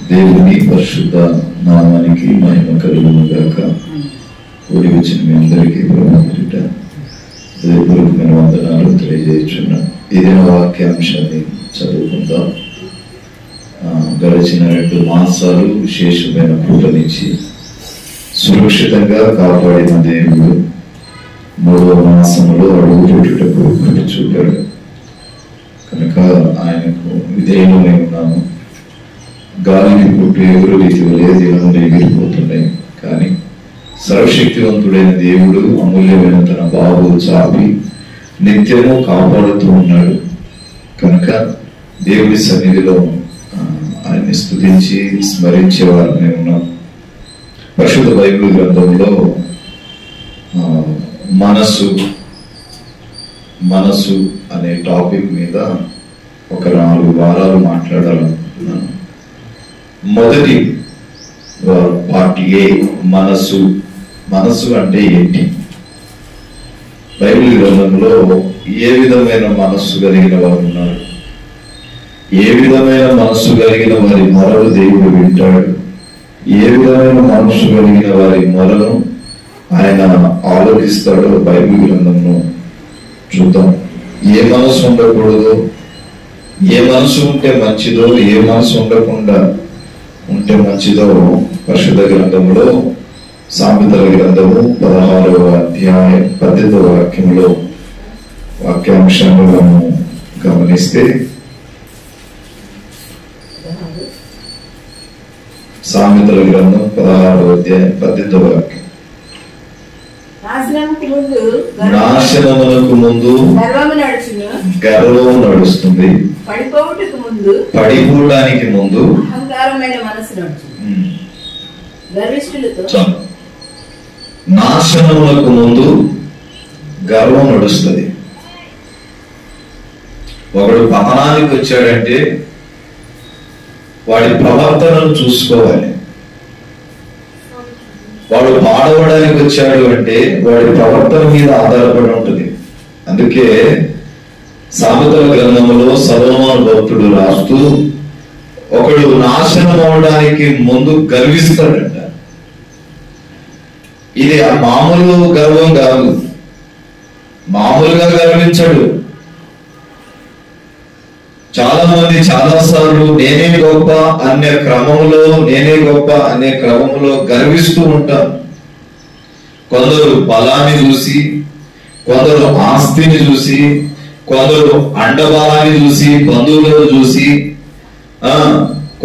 దేవుని పరిశుద్ధ నామానికి మహిమ కలుగును గాక. కూడి వచ్చిన మీ అందరికీ ప్రభువుట హృదయపూర్వకమైన వందనాలు తెలియజేస్తున్నాను. ఏదైనా వాక్యాంశాన్ని చదువుకుందాం. గడిచిన 2 మాసాలు విశేషమైన కృపనిచ్చి సురక్షితంగా కాపాడిన దేవుడు 3వ మాసంలో అడుగు పెట్టుటకు కృప చూపాడు కనుక ఆయనకు విధేయులమై ఉన్నాము. గాలిని పుట్టు ఎగురు రీతి వలె దినములు ఎగిరిపోతున్నాయి, కానీ సర్వశక్తివంతుడైన దేవుడు అమూల్యమైన తన బాబు చాపి నిత్యము కాపాడుతూ ఉన్నాడు. కనుక దేవుడి సన్నిధిలో ఆయన్ని స్తుతించి స్మరించే వారిని ఉన్నాం. పరిశుద్ధ బైబిల్ గ్రంథంలో మనసు అనే టాపిక్ మీద ఒక 4 వారాలు మాట్లాడాలనుకుంటున్నాను. మొదటి పార్ట్ ఏ మనసు అంటే ఏంటి? బైబిల్ గ్రంథంలో ఏ విధమైన మనస్సు కలిగిన వారు ఉన్నారు? ఏ విధమైన మనస్సు కలిగిన వారి మొరలు దేవుడు వింటాడు? ఏ విధమైన మనస్సు కలిగిన వారి మొరను ఆయన ఆలోచిస్తాడో బైబిల్ గ్రంథంలో చూద్దాం. ఏ మనసు ఉండకూడదో, ఏ మనసు ఉంటే మంచిదో, ఏ మనసు ఉండకుండా ఉంటే మంచిదో పరిశుద్ధ గ్రంథంలో సామెతల గ్రంథము 16వ అధ్యాయం 18వ వాక్యంలో వాక్యాంశాన్ని మనం గమనిస్తే, సామెతల గ్రంథం 16వ అధ్యాయం 18వ వాక్యం, నాశనమునకు ముందు గర్వము నడుస్తుంది, పడిపోవడానికి ముందు నాశనములకు ముందు గర్వం నడుస్తుంది. ఒకడు పతనానికి వచ్చాడంటే వాడి ప్రవర్తనను చూసుకోవాలి. వాడు పాడవడానికి వచ్చాడు అంటే వాడి ప్రవర్తన మీద ఆధారపడి ఉంటుంది. అందుకే సామెతల గ్రంథంలో సొలొమోను భక్తుడు రాస్తూ, ఒకడు నాశనం అవడానికి ముందు గర్విస్తాడంట. ఇది ఆ మామూలు గర్వం కాదు, మామూలుగా గర్వించడు. చాలా మంది చాలాసార్లు నేనే గొప్ప అనే క్రమంలో గర్విస్తూ ఉంటారు. కొందరు బలాన్ని చూసి, కొందరు ఆస్తిని చూసి, కొందరు అండబలాన్ని చూసి, బంధువులను చూసి,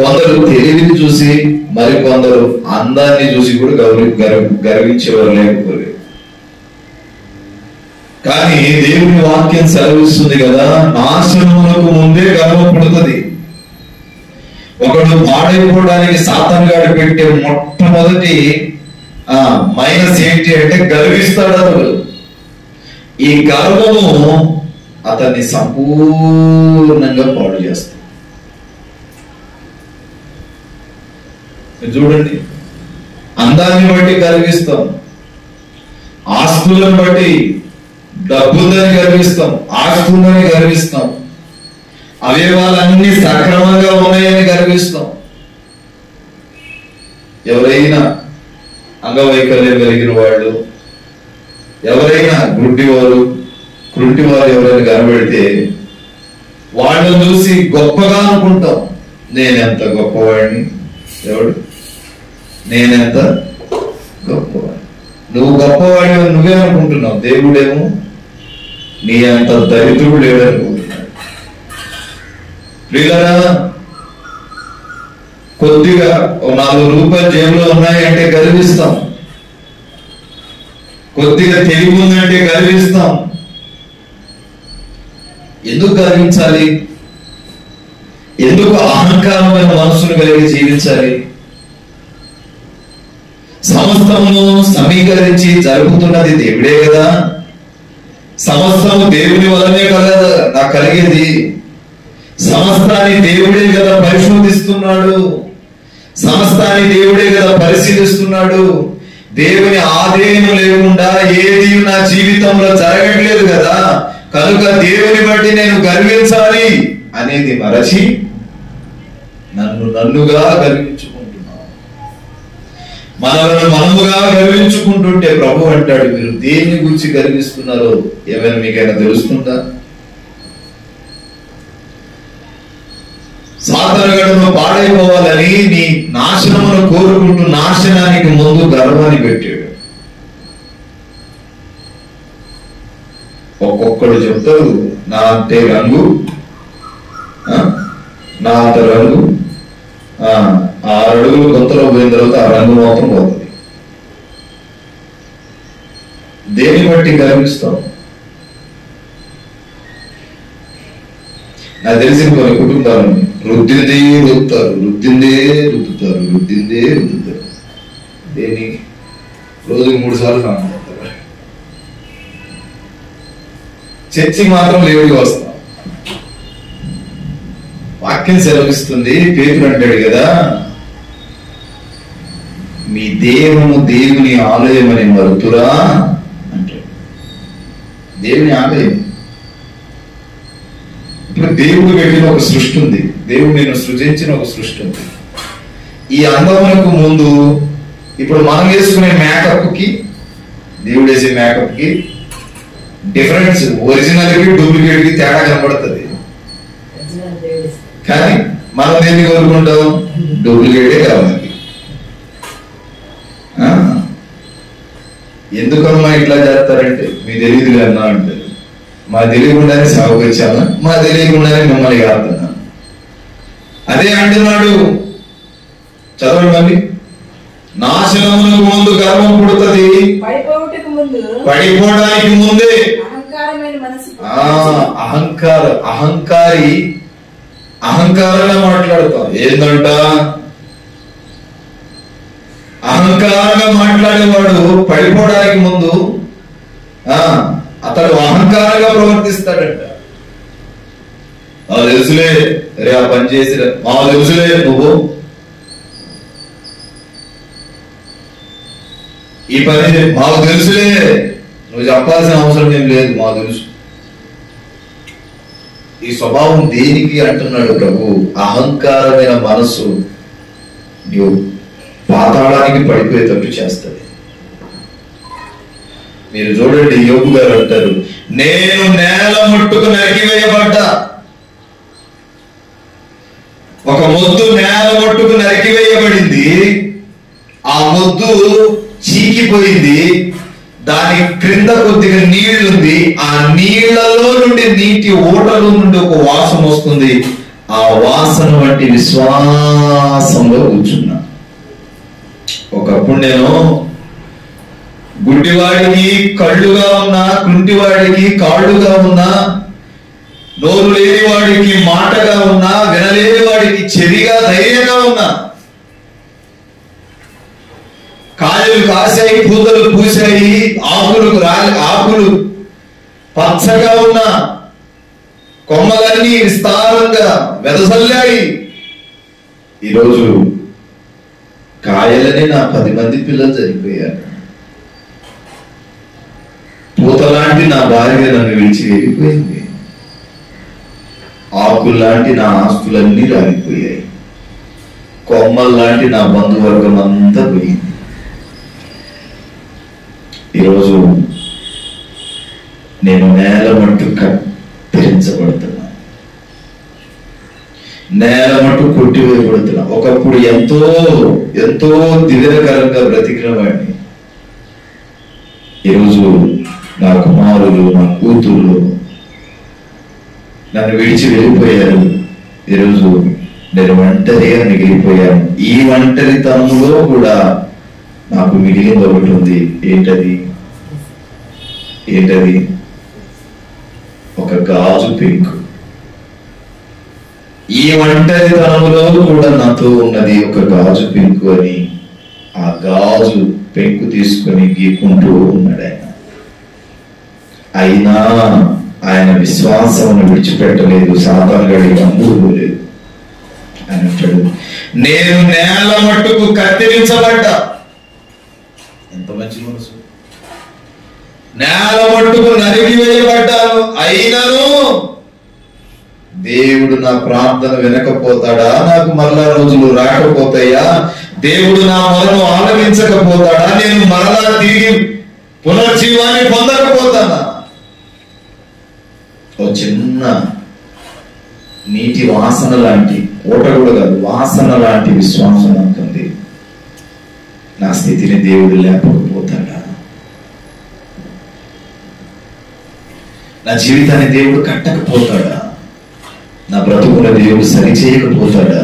కొందరు తెలివిని చూసి, మరి కొందరు అందాన్ని చూసి కూడా గర్వించేవారు లేకపోలేదు. కానీ దేవుని వాక్యం సెలవిస్తుంది కదా, నాశనములకు ముందే గర్వపడుతుంది. ఒకడు పాడైపోవడానికి సాతానుగాడు పెట్టే మొట్టమొదటి మైనస్ ఏంటి అంటే గర్విస్తాడు అతడు. ఈ గర్వము అతన్ని సంపూర్ణంగా పాడు చేస్తుంది. చూడండి, అందాన్ని బట్టి గర్విస్తాం, ఆస్తులను బట్టి, డబ్బుందని గర్విస్తాం, ఆస్తుందని గర్విస్తాం, అవయవాలన్నీ సక్రమంగా ఉన్నాయని గర్విస్తాం. ఎవరైనా అంగవైకల్యం కలిగిన వాళ్ళు, ఎవరైనా గుడ్డివారు ఎవరైనా కనబడితే వాళ్ళని చూసి గొప్పగా అనుకుంటాం. నేనెంత గొప్పవాడిని, ఎవడు నేనెంత గొప్పవాడిని, నువ్వు గొప్పవాడి నువ్వే అనుకుంటున్నావు. దేవుడేమో నీ అంత దరిద్రుడు లేడనుకుంటున్నాడు. ప్రియులారా, కొద్దిగా 4 రూపాయలు జేబులో ఉన్నాయంటే గర్విస్తాం, కొద్దిగా తెలివి ఉందంటే గర్విస్తాం. ఎందుకు గర్వించాలి? ఎందుకు అహంకారమైన మనస్సును కలిగి జీవించాలి? సమస్తమును సమీకరించి జరుగుతున్నది దేవుడే కదా. సమస్తము దేవుని వలనే కదా నాకు కలిగేది. సమస్తాన్ని దేవుడే కదా పరిశోధిస్తున్నాడు, సమస్తాన్ని దేవుడే కదా పరిశీలిస్తున్నాడు. దేవుని ఆధీనం లేకుండా ఏది నా జీవితంలో జరగట్లేదు కదా. కనుక దేవుని బట్టి నేను గర్వించాలి అనేది మరచి నన్నుగా గర్వించుకుంటున్నాను. మనలను మనముగా గర్వించుకుంటుంటే ప్రభు అంటాడు, మీరు దేని గురించి గర్విస్తున్నారో ఏమైనా మీకైనా తెలుస్తుందా? సాతానుగాడు పాడైపోవాలని నీ నాశనమును కోరుకుంటూ నాశనానికి ముందు గర్వాన్ని పెట్టాడు. ఒక్కొక్కడు చెప్తాడు, నా అంటే రంగు, నా అంత రంగు, 6 అడుగులు కొంతలో పోయిన తర్వాత ఆ రంగు మాత్రం పోతుంది. దేని బట్టి గర్విస్తాం? నాకు తెలిసిన కొన్ని కుటుంబాలను రుద్దిందే రుద్దుతారు. దేని రోజుకి 3 సార్లు స్నానం చేస్తారు. చర్చికి మాత్రం లేవుగా వస్తాం. వాక్యం సెలవిస్తుంది, పేతురు అంటాడు కదా, మీ దేహము దేవుని ఆలయం అని మరుతురా అంటాడు. దేవుని ఆలయం. ఇప్పుడు దేవుడు పెట్టిన ఒక సృష్టి ఉంది, దేవుడు నేను సృజించిన ఒక సృష్టి ఉంది. ఈ అందమునకు ముందు ఇప్పుడు మనం వేసుకునే మేకప్ కి దేవుడు వేసే మేకప్ కి డిఫరెన్స్, ఒరిజినల్ కి డూప్లికేట్ కి తేడా కనబడుతుంది. కానీ మనం దేన్ని కోరుకుంటాం? డూప్లికేటే కావాలి. ఎందుకమ్మా ఇట్లా చేస్తారంటే, మీ తెలియదు అన్నా అంటారు. మా తెలియకుండానే సాగుకు వచ్చామా, మా తెలియకుండానే మిమ్మల్ని కాదున్నా. అదే అంటున్నాడు, చదవండి మళ్ళీ. నాశనమునకు ముందు గర్వం పుడుతుంది, పడిపోవడానికి ముందే అహంకారంగా మాట్లాడతాం. ఏందంట? అహంకారంగా మాట్లాడేవాడు పడిపోవడానికి ముందు అతడు అహంకారంగా ప్రవర్తిస్తాడంట. మాకు తెలుసులే, రే ఆ పని చేసి, మాకు తెలుసులే, నువ్వు ఈ పని మాకు తెలుసులే, నువ్వు చెప్పాల్సిన అవసరం ఏం లేదు, మాకు తెలుసు. ఈ స్వభావం దేనికి అంటున్నాడు ప్రభు? అహంకారమైన మనస్సు నీవు పాతాళానికి పడిపోయేటట్టు చేస్తుంది. మీరు చూడండి, యోగు గారు అంటారు, నేను నేల మట్టుకు నరికివేయబడ్డా. ఒక మొద్దు నేల మట్టుకు నరికివేయబడింది, ఆ మొద్దు చీకిపోయింది, దాని క్రింద కొద్దిగా నీళ్లుంది, ఆ నీళ్లలో నుండి నీటి ఓటలో నుండి ఒక వాసన వస్తుంది. ఆ వాసన వంటి విశ్వాసంలో కూర్చున్నా. ఒకప్పుడు నేను గుడ్డివాడికి కళ్ళుగా ఉన్నా, కుంటివాడికి కాళ్ళుగా ఉన్నా, నోరు లేని వాడికి మాటగా ఉన్నా, వినలేని వాడికి చెవిగా ధైర్యంగా ఉన్నా, కాయలు కాసాయి, పూతలు పూసాయి, ఆకులు పచ్చగా ఉన్నా, కొమ్మలన్నీ విస్తారంగా వెదజల్లాయి. ఈరోజు కాయలని నా 10 మంది పిల్లలు చనిపోయారు. పూతలాంటి నా భార్య నన్ను విడిచి వెళ్ళిపోయింది. ఆకుల్లాంటి నా ఆస్తులన్నీ రాలిపోయాయి. కొమ్మల్లాంటి నా బంధువర్గం అంతా పోయింది. ఈరోజు నేను నేల మట్టు కత్తిరించబడుతున్నా, నేల మట్టు కొట్టివేయబడుతున్నా. ఒకప్పుడు ఎంతో ఎంతో దివ్యకరంగా బ్రతికిన వాడిని ఈరోజు నా కుమారులు, నా కూతుళ్ళు నన్ను విడిచి వెళ్ళిపోయారు. ఈరోజు నేను ఒంటరిగా మిగిలిపోయాను. ఈ ఒంటరితనంలో కూడా నాకు మిగిలింది ఒకటి ఉంది. ఏంటది? ఒక గాజు పెంకు. ఈ ఒంటరితనంలో కూడా నాతో ఉన్నది ఒక గాజు పెంకు అని ఆ గాజు పెంకు తీసుకొని గీకుంటూ ఉన్నాడు ఆయన. అయినా ఆయన విశ్వాసం విడిచిపెట్టలేదు, సాతానుగాడికి అమ్ముడుపోలేదు. ఆయన అంటాడు, నేను నేల మట్టుకు కత్తిరించబడ్డా. ఎంత మంచి మనసు! నేల మట్టుకు నరికి వేయబడ్డాను, అయినను దేవుడు నా ప్రార్థన వినకపోతాడా? నాకు మరలా రోజులు రాకపోతాయా? దేవుడు నా మొరను ఆలకించకపోతాడా? నేను మరలా తిరిగి పునర్జీవాన్ని పొందకపోతానా? ఓ చిన్న నీటి వాసన లాంటి, ఓట కూడా కాదు, వాసన లాంటి విశ్వాసం ఉంటుంది. నా స్థితిని దేవుడు లేపకపోతాడా? నా జీవితాన్ని దేవుడు కట్టకపోతాడా? నా బ్రతుకుల దేవుడు సరిచేయకపోతాడా?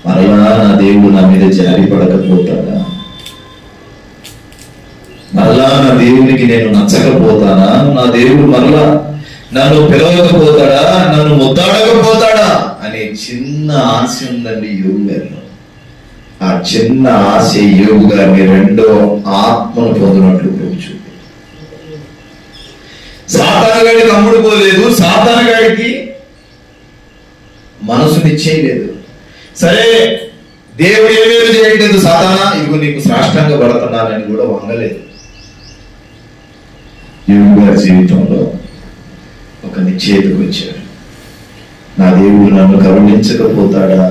మరలా నా దేవుడు నా మీద జారి పడకపోతాడా? మరలా నా దేవునికి నేను నచ్చకపోతానా? నా దేవుడు మరలా నన్ను పిలవకపోతాడా? నన్ను ముద్దాడకపోతాడా అనే చిన్న ఆశ ఉందండి యోగు గారిలో. ఆ చిన్న ఆశ యోగు గారిని రెండో ఆత్మను పొందినట్లు కూర్చు. సాతానుగాడికి అమ్ముడు పోలేదు, సాతానుగాడికి మనసునిచ్చేయలేదు. సరే, దేవుడు ఏమేమి చేయట్లేదు, సాతానా ఇదిగో నీకు సాష్టాంగ పడుతున్నానని కూడా వంగలేదు. యోగు గారి జీవితంలో ఒక నిశ్చయితకు వచ్చాడు. నా దేవుడు నన్ను కరుణించకపోతాడా?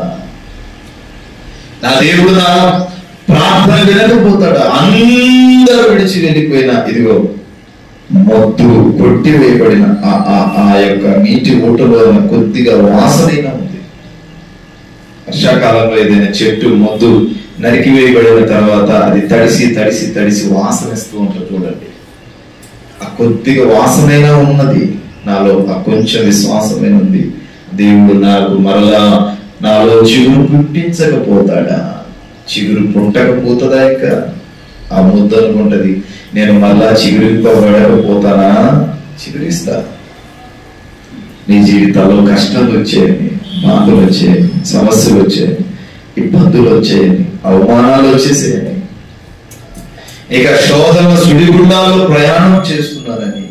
నా దేవుడు నా ప్రార్థన వినకపోతాడా? అందరూ విడిచి వెళ్ళిపోయినా ఇదిగో మొద్దు కొట్టి వేయబడిన ఆ యొక్క నీటి ఊటలో కొద్దిగా వాసనైన ఉంది. వర్షాకాలంలో ఏదైనా చెట్టు మొద్దు నరికి వేయబడిన తర్వాత అది తడిసి తడిసి తడిసి వాసనిస్తూ ఉంటుంది చూడండి. ఆ కొద్దిగా వాసనైనా ఉన్నది నాలో, ఆ కొంచెం విశ్వాసమైన ఉంది. దేవుడు నాకు మరలా నాలో చిగురు పుట్టించకపోతాడా? చిగురు పుట్టకపోతుందా? ఇంకా ఆ ముద్ద అనుకుంటది, నేను మళ్ళా చిగురింపబడకపోతానా? చిగురిస్తా. నీ జీవితాల్లో కష్టాలు వచ్చాయని, బాధలు వచ్చాయని, సమస్యలు వచ్చాయని, ఇబ్బందులు వచ్చాయని, అవమానాలు వచ్చేసాయని, ఇక శోధన సుడిగుండాల్లో ప్రయాణం చేస్తున్నానని,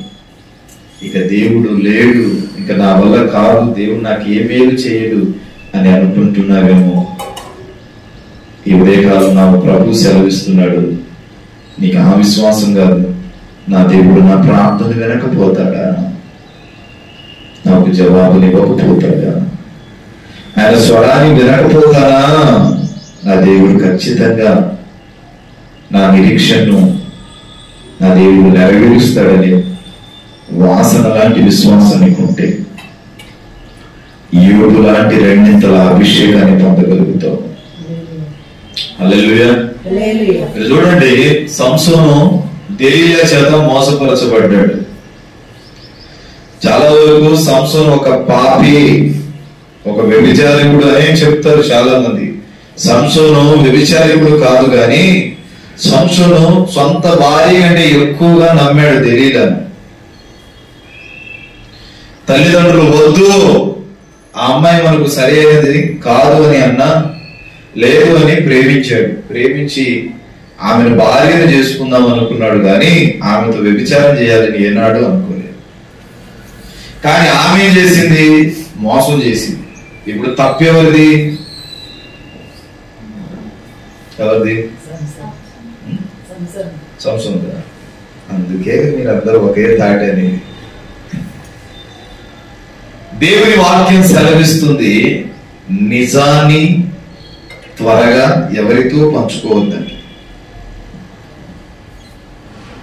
ఇక దేవుడు లేడు, ఇక నా వల్ల కాదు, దేవుడు నాకు ఏ మేలు చేయడు అని అనుకుంటున్నావేమో. ఈ ఉదయకాలం నా ప్రభు సెలవిస్తున్నాడు, నీకు ఆ విశ్వాసం కాదు. నా దేవుడు నా ప్రార్థన వినకపోతాడా? నాకు జవాబునివ్వకపోతాడా? ఆయన స్వరాన్ని వినకపోతాడా? నా దేవుడు ఖచ్చితంగా నా నిరీక్షను నా దేవుడు నెరవేరుస్తాడని వాసన లాంటి విశ్వాసాన్ని ఉంటే యోగు లాంటి రెండింతల అభిషేకాన్ని పొందగలుగుతాం. హల్లెలూయా. చూడండి, సంసోను దెలీలా చేత మోసపరచబడ్డాడు. చాలా వరకు సంసోను ఒక పాపి, ఒక వ్యభిచారికుడు అని చెప్తారు చాలా మంది. సంసోను వ్యభిచారికుడు కాదు, కానీ సంసోను సొంత భార్య అంటే ఎక్కువగా నమ్మాడు దెలీలాను. తల్లిదండ్రులు వద్దు, ఆ అమ్మాయి మనకు సరి అయినది కాదు అని అన్నా, లేదు అని ప్రేమించాడు. ప్రేమించి ఆమెను భార్యను చేసుకుందాం అనుకున్నాడు, కానీ ఆమెతో వ్యభిచారం చేయాలని ఏనాడు అనుకోలేదు. కానీ ఆమె ఏం చేసింది? మోసం చేసింది. ఇప్పుడు తప్పెవరిది? ఎవరిది? సంసోను. అందుకే మీరందరూ ఒకే తాటి అని దేవుని వాక్యం సెలవిస్తుంది. నిజాన్ని త్వరగా ఎవరితో పంచుకోవద్దని.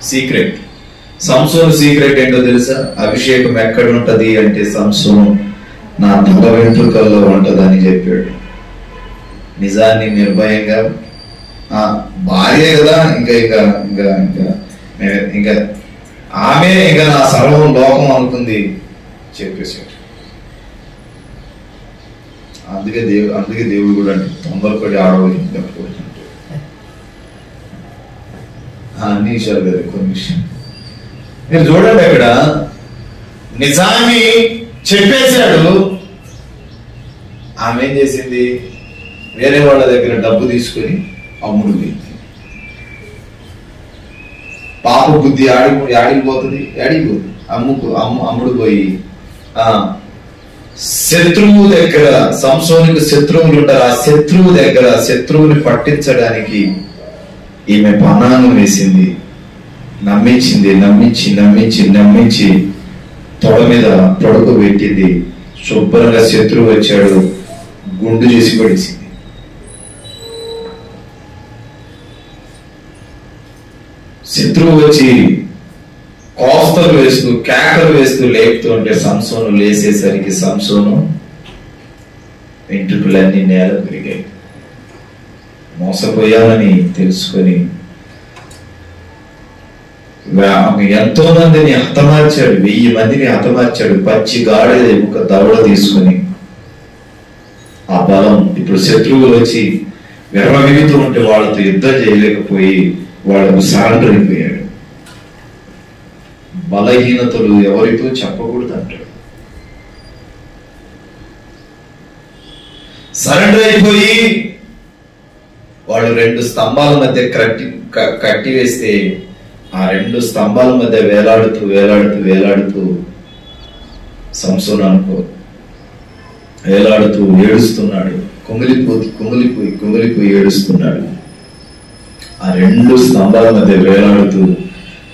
సీక్రెట్. సంసోను సీక్రెట్ ఏంటో తెలుసా? అభిషేకం ఎక్కడ ఉంటది అంటే సంసోను నా తల వెంట్రుకల్లో ఉంటదని చెప్పాడు. నిజాన్ని నిర్భయంగా, భార్య కదా, ఇంకా ఇంకా ఇంకా ఇంకా ఇంకా ఆమె ఇంకా నా సర్వం లోకం అనుకుంది చెప్పేశాడు. అందుకే దేవుడు కూడా అంటే తొందరపడి ఆడవాలి అన్ని విషయాలు కదా, కొన్ని విషయాలు మీరు చూడండి. అక్కడ నిజాన్ని చెప్పేశాడు. ఆమె ఏం చేసింది? వేరే వాళ్ళ దగ్గర డబ్బు తీసుకొని అమ్ముడు పోయింది. పాప బుద్ధి ఆడిపోతుంది. అమ్ముడు పోయి శత్రువు దగ్గర, సంసోనుకు శత్రువులు ఉంటారు, ఆ శత్రువు దగ్గర శత్రువుని పట్టించడానికి ఈమె పన్నాగం వేసింది. నమ్మించింది, నమ్మించి నమ్మించి నమ్మించి తొడ మీద పడుకోబెట్టింది. శుభ్రంగా శత్రువు వచ్చాడు, గుండు చేసి పడిచింది. శత్రువు వచ్చి కోస్తలు వేస్తూ కేకలు వేస్తూ లేపుతూ ఉంటే సంసోను లేసేసరికి సంసోను వెంట్రుకలన్నీ నేల పెరిగాయి. మోసపోయానని తెలుసుకొని ఎంతో మందిని హతమార్చాడు, 1000 మందిని హతమార్చాడు. పచ్చి గాడిద ఒక దవడ తీసుకుని ఆ బలం ఇప్పుడు శత్రువులు వచ్చి విర్రవీగుతూ ఉంటే వాళ్ళతో యుద్ధం చేయలేకపోయి వాళ్ళకు సరెండర్ అయిపోయాడు. బలహీనతలు ఎవరితో చెప్పకూడదు అంటాడు. సరెండర్ అయిపోయి వాళ్ళు 2 స్తంభాల మధ్య కట్టి వేస్తే ఆ 2 స్తంభాల మధ్య వేలాడుతూ వేలాడుతూ వేలాడుతూ సంసోను అనుకో వేలాడుతూ ఏడుస్తున్నాడు. కుమిలిపోయి ఏడుస్తున్నాడు. ఆ 2 స్తంభాల మధ్య వేలాడుతూ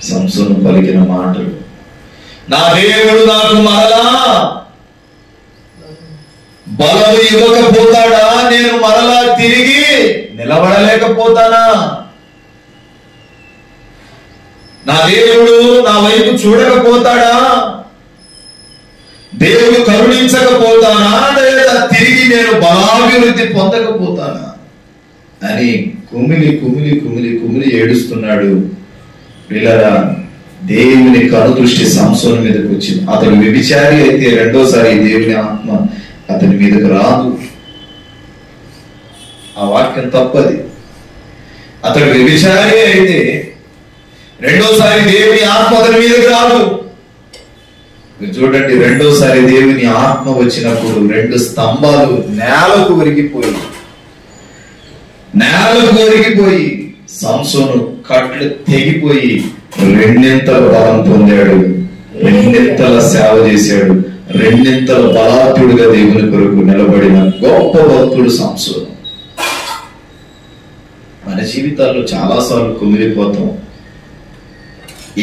సంసోను పలికిన మాటలు, నా దేవుడు నాకు మరలా బలము ఇవ్వకపోతాడా? నేను మరలా తిరిగి నిలబడలేకపోతానా? నా దేవుడు నా వైపు చూడకపోతాడా? దేవుడు కరుణించకపోతానా? లేదా తిరిగి నేను బలాభివృద్ధి పొందకపోతానా అని కుమిలి కుమిలి కుమిలి కుమిలి ఏడుస్తున్నాడు. పిల్లరా, దేవుని కనుదృష్టి సంసోను మీదకి వచ్చింది. అతడు వ్యభిచారి అయితే రెండోసారి దేవుని ఆత్మ అతని మీదకు రాదు. ఆ వాక్యం తప్పది. అతడు వ్యభిచారి అయితే రెండోసారి దేవుని ఆత్మ అతని మీదకి రాదు. చూడండి, రెండోసారి దేవుని ఆత్మ వచ్చినప్పుడు 2 స్తంభాలు నేలకు ఒరిగిపోయి సంసోను కట్లు తెగిపోయి 2 బలం పొందాడు. 2 సేవ చేశాడు. 2 బలాత్తుడుగా దేవుని కొరకు నిలబడిన గొప్ప భక్తుడు సంసోను. మన జీవితాల్లో చాలాసార్లు కుమిలిపోతాం.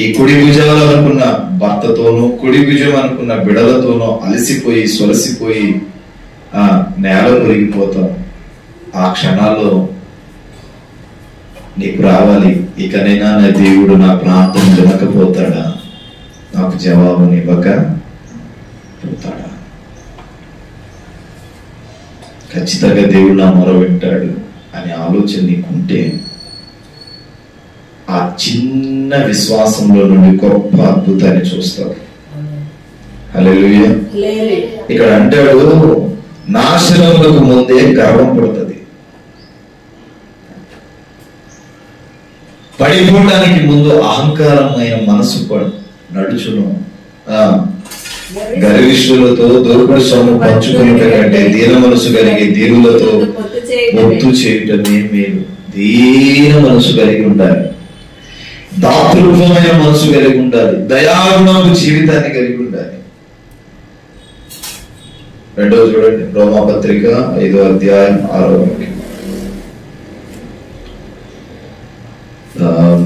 ఈ కుడి భుజాలు అనుకున్న భర్తతోనూ, కుడి భుజం అనుకున్న బిడలతోనూ అలసిపోయి సొలసిపోయి నేల ఒరిగిపోతాం. ఆ క్షణాల్లో నీకు రావాలి, ఇకనైనా నా దేవుడు నా ప్రార్థన వినకపోతాడా? నాకు జవాబునివ్వకపోతాడా? ఖచ్చితంగా దేవుడు నా మొర వింటాడు అనే ఆలోచన నీకుంటే ఆ చిన్న విశ్వాసంలో నుండి గొప్ప అద్భుతాన్ని చూస్తావు. హల్లెలూయా. ఇక్కడ అంటాడు, నాశనములకు ముందే గర్వం పుడుతుంది, పడిపోవడానికి ముందు అహంకారమైన మనసు నడుచును. గర్విష్ఠులతో దోపుడు సొమ్ము పంచుకున్నట కంటే దీన మనసు కలిగి దీనులతో పొత్తు చేయటమే మేలు. దీన మనసు కలిగి ఉండాలి, దాతృత్వమైన మనసు కలిగి ఉండాలి, దయాగుణపు జీవితాన్ని కలిగి ఉండాలి. రెండవ చూడండి, రోమాపత్రిక 5వ అధ్యాయం 6వ వాక్యం.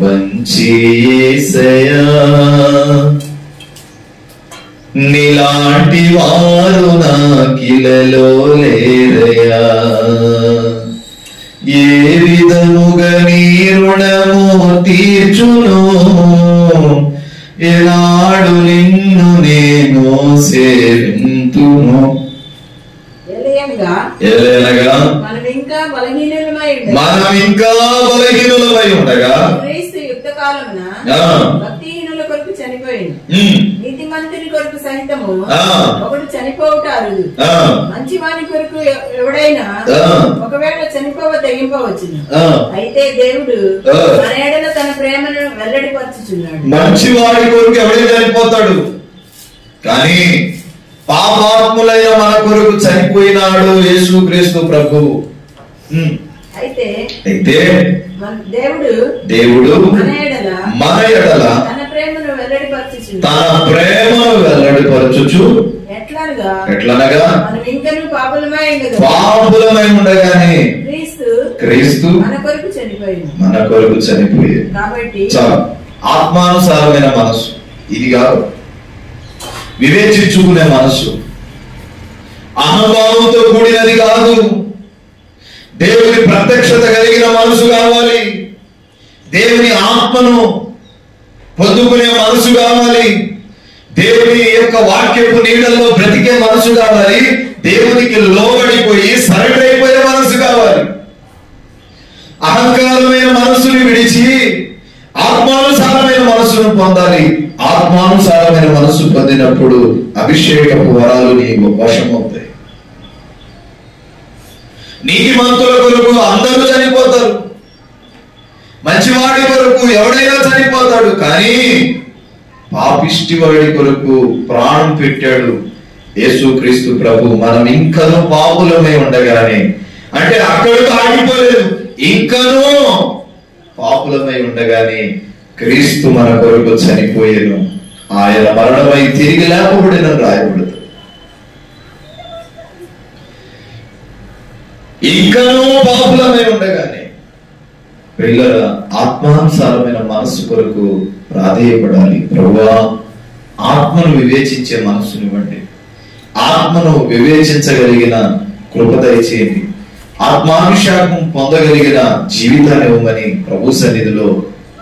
మంచి యేసయ్యా, నీలాంటి వారు నాకిలలో లేరయ్యా, ఏ విధముగా నీ రుణము తీర్చును, ఎలాడు నిన్ను నేను సేవింతును. మనం ఇంకా బలహీనులమై ఉండగా క్రీస్తు యుక్త కాలమున భక్తిహీనుల కొరకు చనిపోయింది. నీతిమంతుని కొరకు సహితము ఒకడు చనిపోవుట అరుదు. మంచి వాని కొరకు ఎవడైనా ఒకవేళ చనిపోవ తెగింపవచ్చును. అయితే దేవుడు మన ఎడల తన ప్రేమను వెల్లడిపరచుచున్నాడు. మంచి వాడి కొరకు ఎవడైనా చనిపోతాడు, కానీ పాపాత్ములైన మన కొరకు చనిపోయినాడు యేసుక్రీస్తు ప్రభువు. అయితే దేవుడు మన ఎడల తన ప్రేమను వెల్లడిపరచుచు ఎట్లనగా మనం ఇంకనూ పాపులమై ఉండగానే క్రీస్తు మన కొరకు చనిపోయాడు. కాబట్టి ఆత్మానుసారమైన మనస్సు. ఇది కాదు వివేచించుకునే మనస్సు, అనుభవంతో కూడినది కాదు. దేవుని ప్రత్యక్షత కలిగిన మనసు కావాలి. దేవుని ఆత్మను పొందుకునే మనసు కావాలి. దేవుని యొక్క వాక్యపు నీడల్లో బ్రతికే మనసు కావాలి. దేవునికి లోబడిపోయి సరెండర్ అయిపోయే మనసు కావాలి. అహంకారమైన మనసుని విడిచి ఆత్మానుసారమైన మనసును పొందాలి. ఆత్మానుసారమైన మనసు పొందినప్పుడు అభిషేకపు వరాలు నీకు వశమవుతాయి. నీతిమంతుల కొరకు అందరూ చనిపోతారు, మంచివాడి కొరకు ఎవడైనా చనిపోతాడు, కానీ పాపిష్టి వాడి కొరకు ప్రాణం పెట్టాడు యేసుక్రీస్తు ప్రభు. మనం ఇంకనూ పాపులమై ఉండగానే, అంటే అక్కడితో ఆగిపోలేదు, ఇంకనూ పాపులమై ఉండగానే క్రీస్తు మన కొరకు చనిపోయేను, ఆయన మరణమై తిరిగి లేపబడిన రాయబడదు. ఇంకనూ పాపులమై ఉండగానే పిల్లల ఆత్మానుసారమైన మనస్సు కొరకు ప్రాధేయపడాలి. ప్రభువా, ఆత్మను వివేచించే మనస్సునివ్వండి, ఆత్మను వివేచించగలిగిన కృప దయచేయండి, ఆత్మాభిషేకం పొందగలిగిన జీవితాన్ని ఇవ్వమని ప్రభు సన్నిధిలో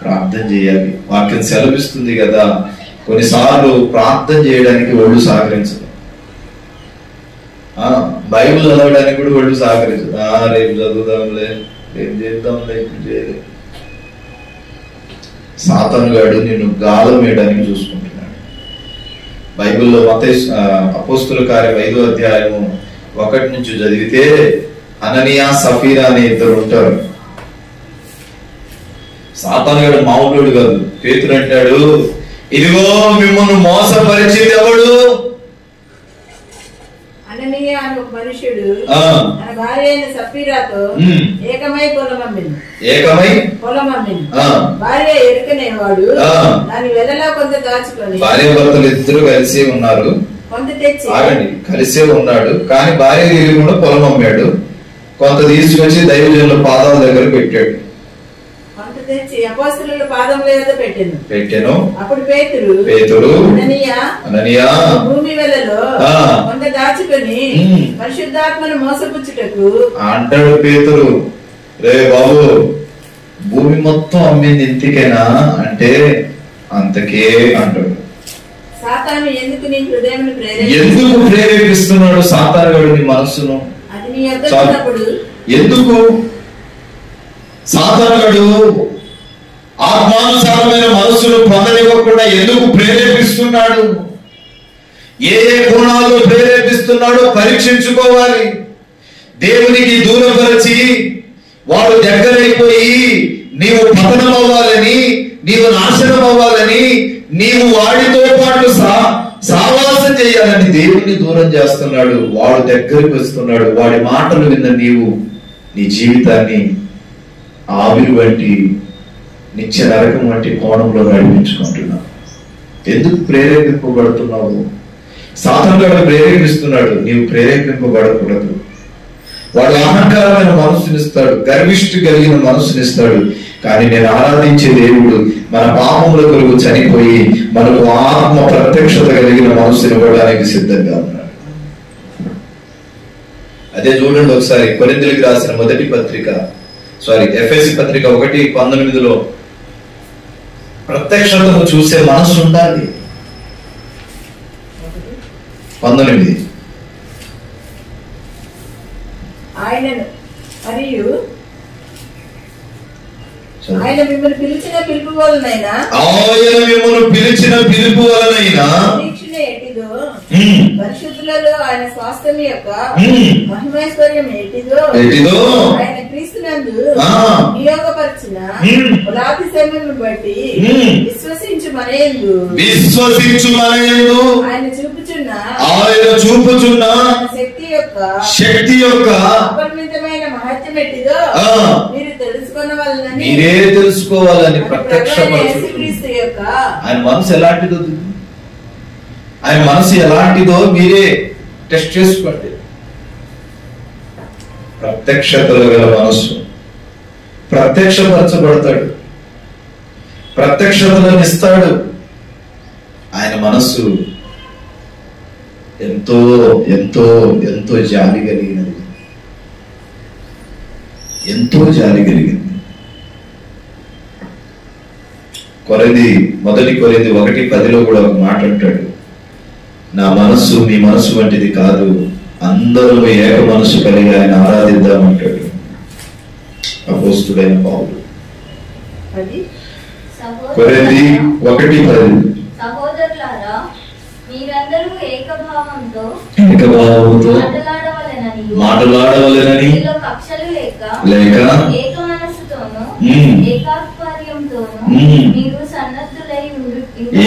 ప్రార్థన చేయాలి. వాక్యం సెలవిస్తుంది కదా, కొన్నిసార్లు ప్రార్థన చేయడానికి ఒళ్ళు సహకరించదు, బైబిల్ చదవడానికి కూడా ఒళ్ళు సహకరించదు. రేపు చదువుదాంలే, రేపు చేద్దాంలే, ఇప్పుడు చేయలేదు. సాతానుగాడు నిన్ను గాలం వేయడానికి చూసుకుంటున్నాడు. బైబిల్లో అపోస్తుల కార్యం 5వ అధ్యాయము 1 నుంచి చదివితే అననీయా సఫీరా అనే ఇద్దరు ఉంటారు. సాతానుగాడు మామూలుడు కాదు. పేతురు అంటాడు, ఇదిగో మిమ్మల్ని మోసపరిచింది ఎవడు? అననీయా అనే ఒక మనుషుడు తన భార్య అయిన సఫీరాతో ఏకమై పొలమమ్మిను. భార్య ఎరుకనేవాడు దాని వెలలో కొంత దాచుకొని, భార్య భర్తలు ఇద్దరు కలిసి ఉన్నారు, కొంత తెచ్చి కలిసే ఉన్నాడు, కానీ భార్య తిరిగి పొలం అమ్మాడు, కొంత తీసుకొచ్చి దైవజనుల పాదాల దగ్గర పెట్టాడు. కొంత తెచ్చి అపోస్తలుల పాదముల యొద్ద పెట్టెను. అప్పుడు పేతురు అననీయా భూమి వెలలో కొంత దాచుకొని పరిశుద్ధాత్మను మోసపుచ్చుటకు అంటాడు. పేతురు, రే బాబు, భూమి మొత్తం అమ్మింది ఇంటికేనా అంటే అంతకే అంటాడు. సాతాను ఎందుకు నీ హృదయాన్ని ప్రేరేపిస్తున్నాడు? సాతానుగాడు నీ మనస్సును ఎందుకు? సాతానుగాడు ఆత్మానుసారమైన మనస్సును పొందనివ్వకుండా ఎందుకు ప్రేరేపిస్తున్నాడు? ఏ ఏ గుణాలు ప్రేరేపిస్తున్నాడో పరీక్షించుకోవాలి. దేవునికి దూరపరిచి వాడు దగ్గరైపోయి నీవు పతనం అవ్వాలని, నీవు నాశనం అవ్వాలని, నీవు వాడితో పాటు సావాసం చేయాలని దేవుని దూరం చేస్తున్నాడు. వాడు దగ్గరికి వస్తున్నాడు. వాడి మాటలు విన్న నీవు నీ జీవితాన్ని ఆవిరి వంటి నిత్య నరకం వంటి కోణంలో నడిపించుకుంటున్నావు. ఎందుకు ప్రేరేపింపబడుతున్నావు? సాతానుగాడు ప్రేరేపిస్తున్నాడు, నీవు ప్రేరేపింపబడకూడదు. వాడు అహంకారమైన మనస్సునిస్తాడు, గర్విష్టి కలిగిన మనస్సునిస్తాడు. కానీ నేను ఆరాధించే దేవుడు మన పాపముల కొరకు చనిపోయి మనకు ఆత్మ ప్రత్యక్షత కలిగిన మనస్సుని ఇవ్వడానికి సిద్ధంగా ఉన్నాడు. అదే చూడండి ఒకసారి కొరింథీయులకు రాసిన మొదటి పత్రిక, ఎఫెసీ పత్రిక 1:19 ప్రత్యక్షతను చూసే మనస్సు ఉండాలి. 19 ఆయన మిమ్మల్ని పిలిచిన పిలుపు వలనైనా పరిశుద్ధులలో ఆయన స్వాస్థ్యం యొక్క మహిమైశ్వర్యం ఏటిదో ఆయన క్రీస్తునందు నియోగపరిచిన కులాతిశయములను బట్టి విశ్వసించు మనయందు ఆయన చూపుచున్న శక్తి యొక్క అపరిమితమైన మహత్యం ఎట్టిదో మీరు తెలుసుకోవాలని, మీరే తెలుసుకోవాలని ఆయన మనసు ఎలాంటిదో, ఆయన మనసు ఎలాంటిదో మీరే టెస్ట్ చేసుకోండి. ప్రత్యక్షతలో గల మనస్సు ప్రత్యక్షపరచబడతాడు. ప్రత్యక్షతలను ఇస్తాడు. ఆయన మనస్సు ఎంతో ఎంతో ఎంతో జాలి కలిగినది, ఎంతో జాలి కలిగింది. మొదటి కొరింథీ 1:10 కూడా ఒక మాట అంటాడు, నా మనస్సు మీ మనస్సు వంటిది కాదు, అందరూ ఏక మనస్సు కలిగి ఆయన ఆరాధిద్దామంటాడు అపోస్తుడైన పౌలు. కొరింథీ 1:10 సహోదరులారా, మీరందరూ ఏకభావంతో మాట్లాడవలెనని కక్షలు లేక ఏక మనస్సుతోనూ ఏకాత్పర్యంతోనూ మీరు సన్నద్ధులై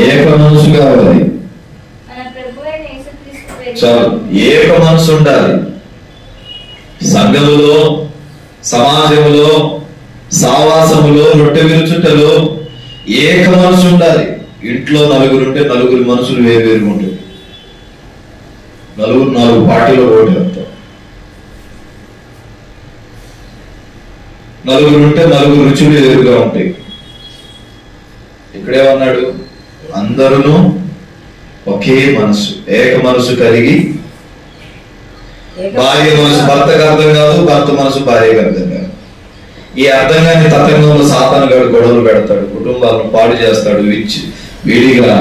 ఏక మనసు కావాలి. మన ప్రభువైన యేసుక్రీస్తు చాలు, ఏక మనసు ఉండాలి. సంఘములో, సమాజంలో, సావాసములో, రొట్టె విరుచుటలో ఏక మనసు ఉండాలి. ఇంట్లో నలుగురు ఉంటే నలుగురు మనసులు వేరువేరుగా ఉంటాయి. నలుగురు 4 పార్టీలో ఓటు వెళ్తాం. నలుగురు ఉంటే నలుగురు రుచులు వేరుగా ఉంటాయి. ఇక్కడేమన్నాడు, అందరూ ఒకే మనసు, ఏక మనసు కలిగి, భార్య మనసు భర్తకు అర్థం కాదు, భర్త మనసు భార్యకు అర్థం కాదు. ఈ అర్థం కాని తతంగంలో సాతాను గాడు గొడవలు పెడతాడు, కుటుంబాలను పాడు చేస్తాడు, వీడిగా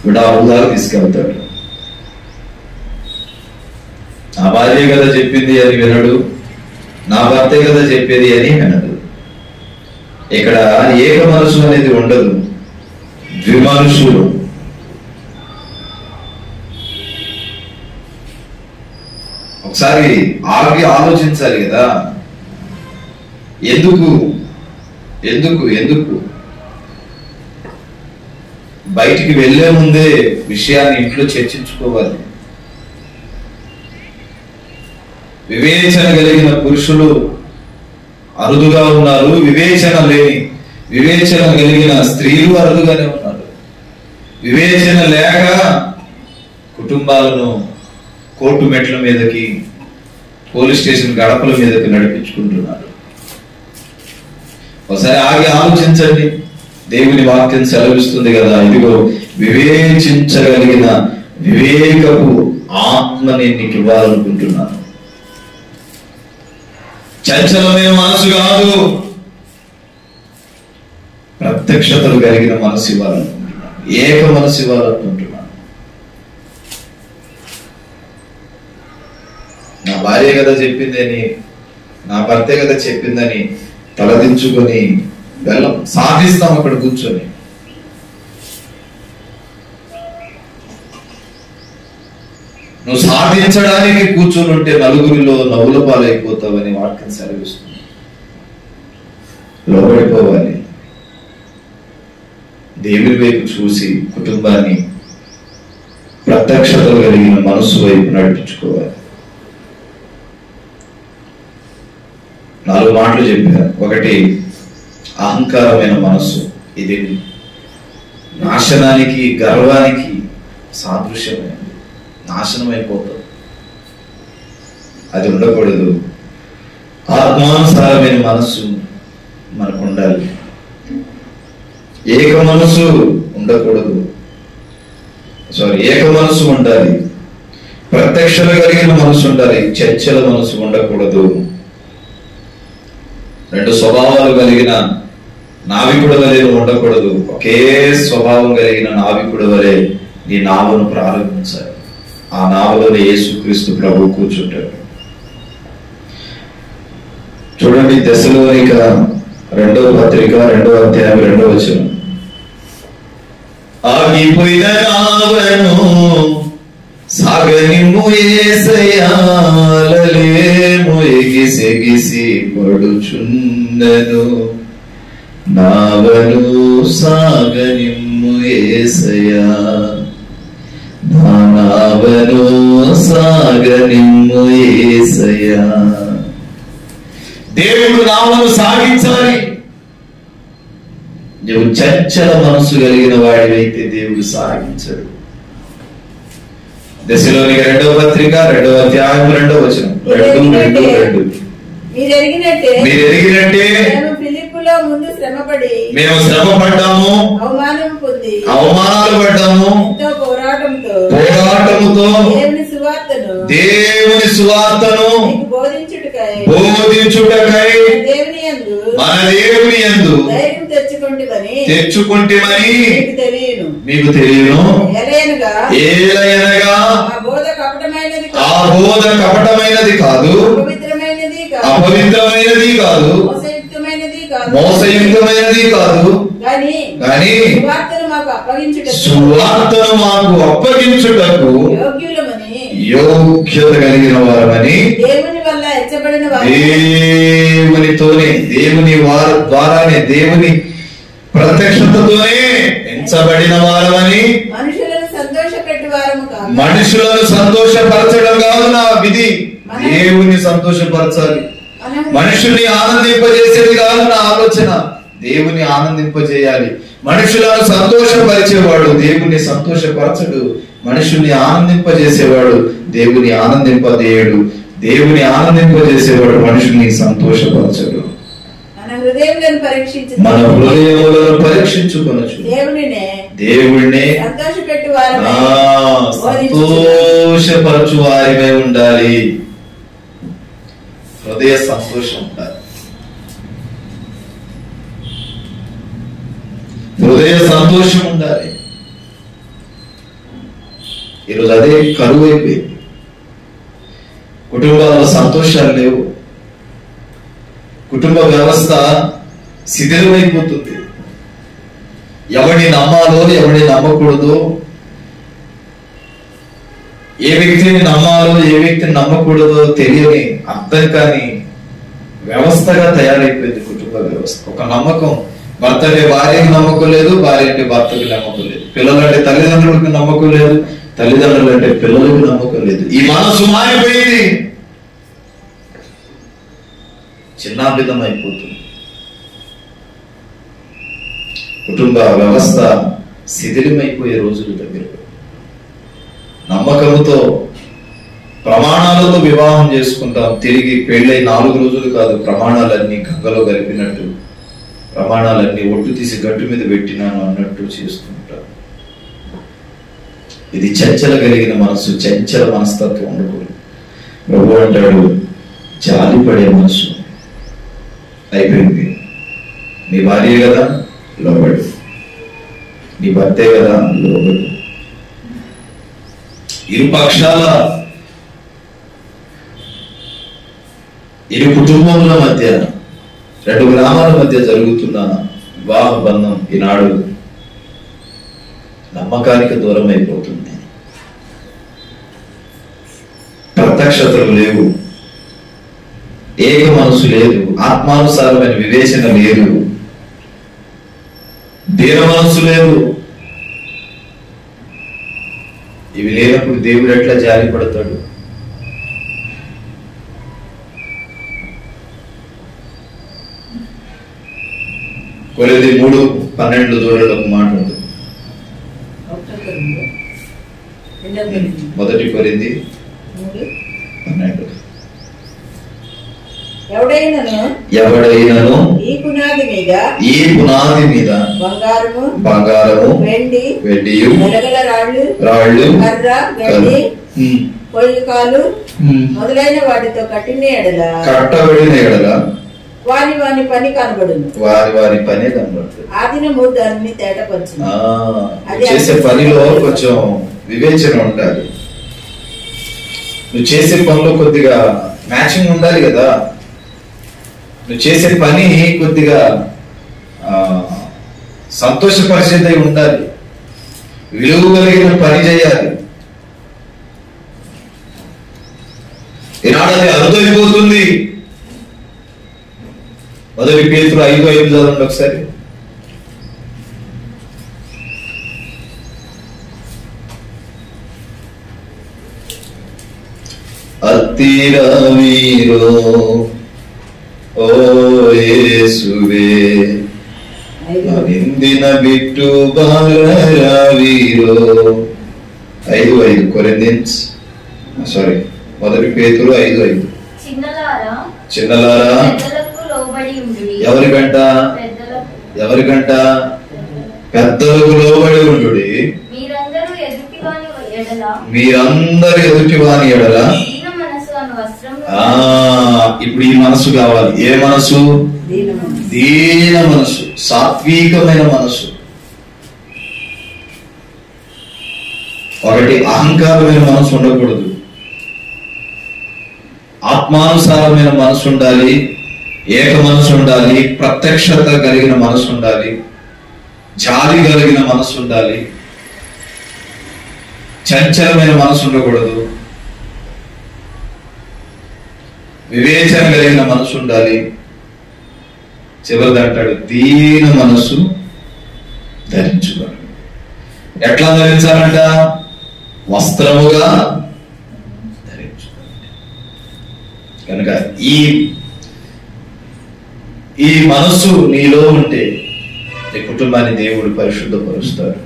విడాకులాగా తీసుకెళ్తాడు. నా భార్య కదా చెప్పింది అని వినడు, నా భర్తే కదా చెప్పేది అని వినదు. ఇక్కడ ఏక మనసు అనేది ఉండదు, ద్విమనుషులు. ఒకసారి ఆగి ఆలోచించాలి కదా, ఎందుకు ఎందుకు ఎందుకు బయటికి వెళ్లే ముందే విషయాన్ని ఇంట్లో చర్చించుకోవాలి. వివేచన కలిగిన పురుషులు అరుదుగా ఉన్నారు, వివేచన కలిగిన స్త్రీలు అరుదుగానే ఉన్నారు. వివేచన లేక కుటుంబాలను కోర్టు మెట్ల మీదకి, పోలీస్ స్టేషన్ గడపల మీదకి నడిపించుకుంటున్నారు. ఒకసారి ఆగి ఆలోచించండి. దేవుని వాక్యం సెలవిస్తుంది కదా, ఇదిగో వివేచించగలిగిన వివేకపు ఆత్మని నీకు ఇవ్వాలనుకుంటున్నాను. చంచలమైన మనసు కాదు, ప్రత్యక్షతలు కలిగిన మనసు ఇవ్వాలనుకుంటున్నాను, ఏక మనసు ఇవ్వాలనుకుంటున్నాను. నా భార్య కదా చెప్పిందని, నా భర్తే కదా చెప్పిందని తలదించుకొని వెళ్ళం, సాధిస్తాం అక్కడ కూర్చొని. నువ్వు సాధించడానికి కూర్చొని ఉంటే నలుగురిలో నవ్వుల పాలైపోతావని వాక్యం సెలవిస్తుంది. లోబడిపోవాలి, దేవుని వైపు చూసి కుటుంబాన్ని ప్రత్యక్షతలు కలిగిన మనసు వైపు నడిపించుకోవాలి. 4 మాటలు చెప్పారు. ఒకటి, అహంకారమైన మనస్సు. ఇది నాశనానికి, గర్వానికి సాదృశ్యమైనది, నాశనం అయిపోతుంది. అది ఉండకూడదు. ఆత్మానుసారమైన మనస్సు మనకు ఉండాలి. ఏక మనసు ఉండకూడదు, ఏక మనసు ఉండాలి. ప్రత్యక్షత కలిగిన మనసు ఉండాలి, చర్చల మనసు ఉండకూడదు. 2 స్వభావాలు కలిగిన నావికుడు వలె ఉండకూడదు. ఒకే స్వభావం కలిగిన నావికుడు వలె నీ నావను ప్రారంభించాలి. ఆ నావలోనే యేసుక్రీస్తు ప్రభు కూర్చుంటాడు. చూడండి, దశలోనిక 2వ పత్రిక 2వ అధ్యాయం 2వ వచనం. ఆగిపోయిన నావను సాగనిమ్ము యేసయ్యా, అలలేమో ఎగిసెగిసి పడుచున్నను, నావను సాగనిమ్ము యేసయ్యా, నా నావను సాగనిమ్ము యేసయ్యా. దేవుడు నావను సాగించాలి. నువ్వు చంచల మనసు కలిగిన వాడివైతే దేవుడు సాగించడు. దశలోనిక 2వ పత్రిక 2వ అధ్యాయం 2వ వచనం. మీరు ఎరిగినట్టే నేను ఫిలిప్పులో లోకంలో ముందు శ్రమపడి మేము శ్రమ పడ్డాము, అవమానం పొంది అవమానాలు పడ్డాము, ఎంతో పోరాటంతో దేవుని సువార్తను మీకు బోధించుటకై మన దేవుని యందు ధైర్యం తెచ్చుకుంటేమని మీకు తెలియను. ఏలయనగా ఆ బోధ కపటమైనది కాదు, అపవిత్రమైనది కాదు, మోసయుక్తమైనది కాదు, కానీ సువార్తను మాకు అప్పగించుటకు యోగ్యత కలిగిన వారమని దేవునితోనే, దేవుని ద్వారానే, దేవుని ప్రత్యక్షతతోనే ఎంచబడిన వారమని. మనుషులను సంతోషపరచడం కాదు నా విధి, దేవుని సంతోషపరచాలి. మనుషుల్ని ఆనందింపజేసేది కాదు నా ఆలోచన, దేవుని ఆనందింపజేయాలి. మనుషులను సంతోషపరిచేవాడు దేవుని సంతోషపరచడు, మనుషుల్ని ఆనందింపజేసేవాడు దేవుని ఆనందింపజేయడు, దేవుని ఆనందింపజేసేవాడు మనుషుల్ని సంతోషపరచడు. మన హృదయములను పరీక్షించుకొనొచ్చు, దేవుణ్ణి సంతోషపరచు వారిమే ఉండాలి. హృదయ సంతోషం ఉండాలి, హృదయ సంతోషం ఉండాలి. ఈరోజు అదే కరువు అయిపోయింది. కుటుంబాల్లో సంతోషాలు లేవు, కుటుంబ వ్యవస్థ శిథిలమైపోతుంది. ఎవరిని నమ్మాలో ఎవరిని నమ్మకూడదు, ఏ వ్యక్తిని నమ్మాలో ఏ వ్యక్తిని నమ్మకూడదో తెలియని, అర్థం కాని వ్యవస్థగా తయారైపోయింది కుటుంబ వ్యవస్థ. ఒక నమ్మకం, భర్త అంటే భార్యకి నమ్మకం లేదు, భార్య అంటే భర్తకి నమ్మకం లేదు, పిల్లలు అంటే తల్లిదండ్రులకు నమ్మకం లేదు, తల్లిదండ్రులు అంటే పిల్లలకు నమ్మకం లేదు. ఈ మనసు మారిపోయింది, చిన్నాభిన్నం అయిపోతుంది. కుటుంబ వ్యవస్థ శిథిలమైపోయే రోజులు దగ్గర. నమ్మకంతో ప్రమాణాలతో వివాహం చేసుకుంటాం, తిరిగి పెళ్ళై 4 రోజులు కాదు ప్రమాణాలన్నీ గంగలో కలిపినట్టు, ప్రమాణాలన్నీ ఒట్టు తీసి గట్టు మీద పెట్టినాను అన్నట్టు చేస్తుంటాం. ఇది చంచల కలిగిన మనసు, చంచల మనస్తత్వం ఉండకూడదు. ప్రభు అంటాడు జాలిపడే మనసు అయిపోయింది. నీ భార్య కదా లోబడు, నీ భర్తే కదా లోబడు. ఇరు పక్షాల, ఇరు కుటుంబముల మధ్య, 2 గ్రామాల మధ్య జరుగుతున్న వివాహ బంధం ఈనాడు నమ్మకానికి దూరం అయిపోతుంది. ప్రత్యక్షతలు లేవు, ఏక మనసు లేదు, ఆత్మానుసారమైన వివేచన లేదు, దీన మనసు లేదు. ఇవి లేనప్పుడు దేవుడు ఎట్లా జాలి పడతాడు? కొరింథీ 3:12 దూరంలో ఒక మాట ఉంటుంది. 1 కొరింథీ 3:12 ఎవడైనను ఈ పునాది మీద బంగారము వెండియు రాళ్ళు పొయ్యికాలు మొదలైన వాటితో కట్టబడిన ఎడల వారి పని కనబడును, వారి పని కనబడుతుంది. ఆ దినము దానిని తేటపరచును. చేసే పనిలో కొంచెం వివేచన ఉండాలి. నువ్వు చేసే పనిలో కొద్దిగా మ్యాచింగ్ ఉండాలి కదా. నువ్వు చేసే పని కొద్దిగా సంతోషపరిచేదై ఉండాలి, విలువ కలిగిన పని చేయాలి. ఈనాడు అది అరుదైపోతుంది. 1 పేతురు 5:5 చదవండి ఒకసారి. అతిరవీరో ఓ యేసువే నిందిన బిట్టు బాలరావీరో. 5:5 కొరింథీన్స్ 1 పేతురు 5:5. చిన్నలారా లోబడి ఉండుడి. ఎవరికంట? ఎవరికంట? పెద్దలకు లోబడి ఉండుడి. మీరందరూ ఎదుటి వాని ఎడల ఇప్పుడు ఈ మనసు కావాలి. ఏ మనసు? దీన మనసు, సాత్వికమైన మనసు. ఒకటి అహంకారమైన మనసు ఉండకూడదు, ఆత్మానుసారమైన మనసు ఉండాలి, ఏక మనసు ఉండాలి, ప్రత్యక్షత కలిగిన మనసు ఉండాలి, జాలి కలిగిన మనసు ఉండాలి, చంచలమైన మనసు ఉండకూడదు, వివేచన కలిగిన మనసు ఉండాలి. చివరిది అంటాడు దీన మనసు ధరించుకోండి. ఎట్లా ధరించాలంట? వస్త్రముగా ధరించుకోండి. కనుక ఈ మనస్సు నీలో ఉంటే నీ కుటుంబాన్ని దేవుడు పరిశుద్ధపరుస్తాడు.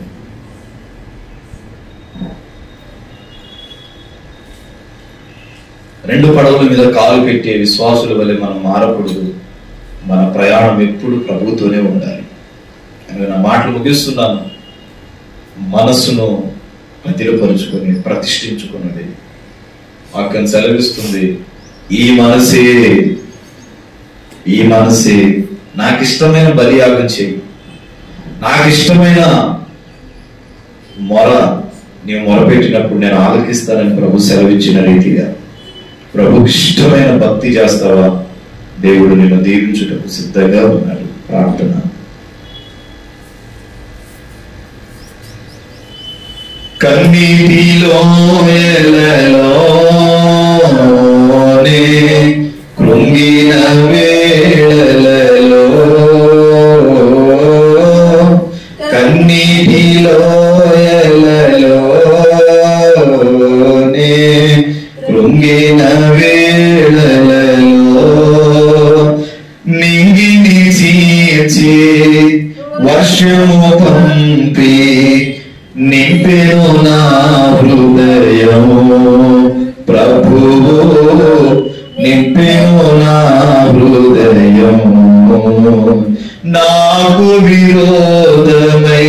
రెండు పడవల మీద కాలు పెట్టే విశ్వాసుల వల్ల మనం మారకూడదు. మన ప్రయాణం ఎప్పుడు ప్రభుతోనే ఉండాలి. నా మాటలు ముగిస్తున్నాను. మనస్సును పతిలపరుచుకొని ప్రతిష్ఠించుకున్నది వాక్యం సెలవిస్తుంది. ఈ మనసే నాకు ఇష్టమైన బలియాగం చేయి, నాకు ఇష్టమైన మొర నీవు మొరపెట్టినప్పుడు నేను ఆలకిస్తానని ప్రభు సెలవిచ్చిన రీతిగా ప్రభుకి ఇష్టమైన భక్తి చేస్తావా? దేవుడు నిన్ను దీవించుటకు సిద్ధంగా ఉన్నాడు. ప్రార్థన. కన్నీటిలో వేళలోనే కృంగిన వేళలలో, కన్నీటిలో వేళలోనే కృంగిన వేళలలో నింగిని చీల్చి వర్షము పంపి నింపెను నా హృదయము, ప్రభువు నింపెను నా హృదయము. నాకు విరోధమై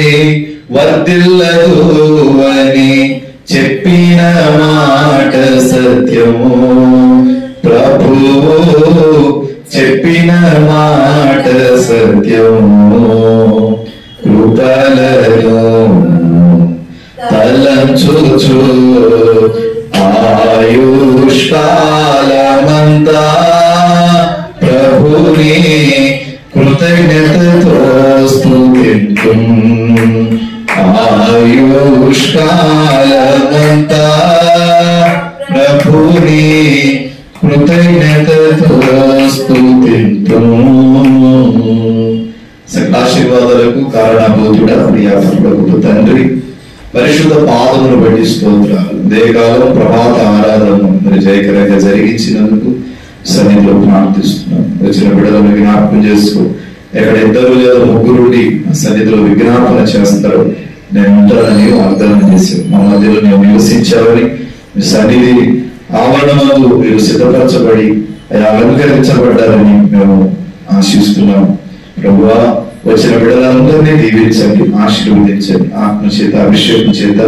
వర్ధిల్లదు అని చెప్పిన మాట సత్యము, ప్రభువు చెప్పిన మాట సత్యము. కృపలను తలంచుచు ఆయుష్కాలమంతా ప్రభుని కృతజ్ఞతతో స్తుతింతు. ఆయుష్కాలమంతా ప్రభుని కృతజ్ఞతతో స్తుతింతు. సకలాశీర్వాదాలకు కారణభూతుడా ప్రియాత్మకు తండ్రి, పరిశుద్ధ పాదమును బట్టి స్తోత్రాలు. ఉదయకాలం ప్రభాత ఆరాధనను మరి జయకరంగా జరిగించినందుకు సన్నిధిలో ప్రార్థిస్తున్నాం. వచ్చిన బిడ్డలను జ్ఞాపకం చేసుకో. ఎక్కడ ఇద్దరు లేదా ముగ్గురు సన్నిధిలో విజ్ఞాపన చేస్తారు, నేను ఉంటానని వాగ్దానం చేశాను. మా మధ్యలో నేను నివసించాలని మీ సన్నిధి ఆవరణమందు మీరు సిద్ధపరచబడి అలంకరించబడ్డారని మేము ఆశిస్తున్నాం. ప్రభువా, వచ్చిన బిడ్డలందరినీ దీవించండి, ఆశీర్వదించండి. ఆత్మ చేత, అభిషేకం చేత,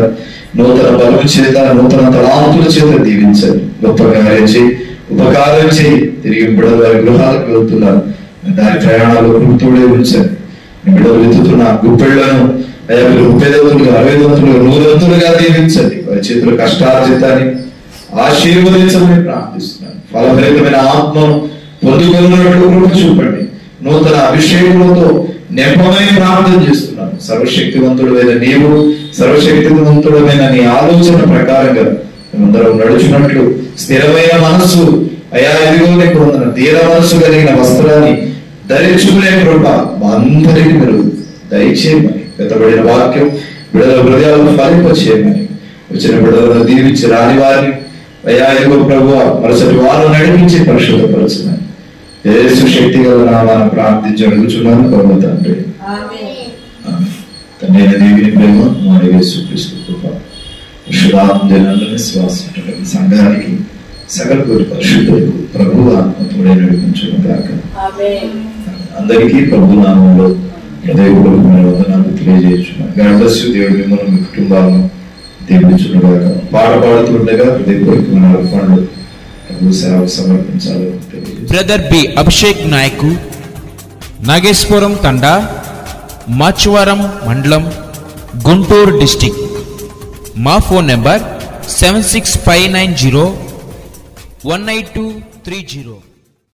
నూతన బలం చేత, నూతన తలాంతుల చేత దీవించండి. గొప్ప కార్యం చేయి, ఉపకారం చేయి. తిరిగి బిడ్డలు వారి గృహాలకు వెళ్తున్నారు, దాని ప్రయాణాలు కృతుడే ఉంచండి. బిడ్డలు వెతుతున్న గుప్పెళ్లను అయ్యా మీరు 30 60 100 దీవించండి. వారి చేతుల కష్టార్జితాన్ని ఆశీర్వదించమని ప్రార్థిస్తున్నాను. ఫలభరితమైన ఆత్మను పొందుకున్నట్లు కృప చూపండి. నూతన అభిషేకంతో నెపమని ప్రార్థన చేస్తున్నాను. సర్వశక్తివంతుడమైన నీవు, సర్వశక్తివంతుడమైన నీ ఆలోచన ప్రకారంగా మేమందరం నడుచున్నట్లు స్థిరమైన మనస్సు అయా ఎదుగు నీకు వందన తీర మనస్సు కలిగిన వస్త్రాన్ని ధరించుకునే కృప మా అందరికీ మీరు దయచేయమని, వెతబడిన వాక్యం బిడ్డల హృదయాలను ఫలింపచేయమని, వచ్చిన బిడ్డలను దీవించి రాని వారిని అయా ఎదుగు ప్రభువా మరుసటి వారు నడిపించి పరిశుద్ధపరచుమని యేసు శక్తి గల నామాన్ని ప్రార్థించి అడుగుచున్నాను పరమ తండ్రి. తండ్రి దేవుని ప్రేమ, మన యేసు క్రీస్తు కృప, పరిశుద్ధాత్మ జనాలను విశ్వాసం సంఘానికి సకల కోరి పరిశుద్ధులకు ప్రభు ఆత్మతోడే నడిపించును గాక. అందరికీ ప్రభు నామంలో హృదయపూర్వకమైన వందనాలు తెలియజేస్తున్నాను. God bless you. దేవుడు మిమ్మల్ని మీ కుటుంబాలను దీవించును గాక. పాట పాడుతుండగా హృదయపూర్వకమైన అర్పణలు ప్రభు సేవకు సమర్పించాలని తెలియజేస్తున్నాను. బ్రదర్ బి అభిషేక్ నాయకు, నాగేశ్వరం తండా, మాచవరం మండలం, గుంటూరు డిస్టిక్. మా ఫోన్ నెంబర్ 7659018230.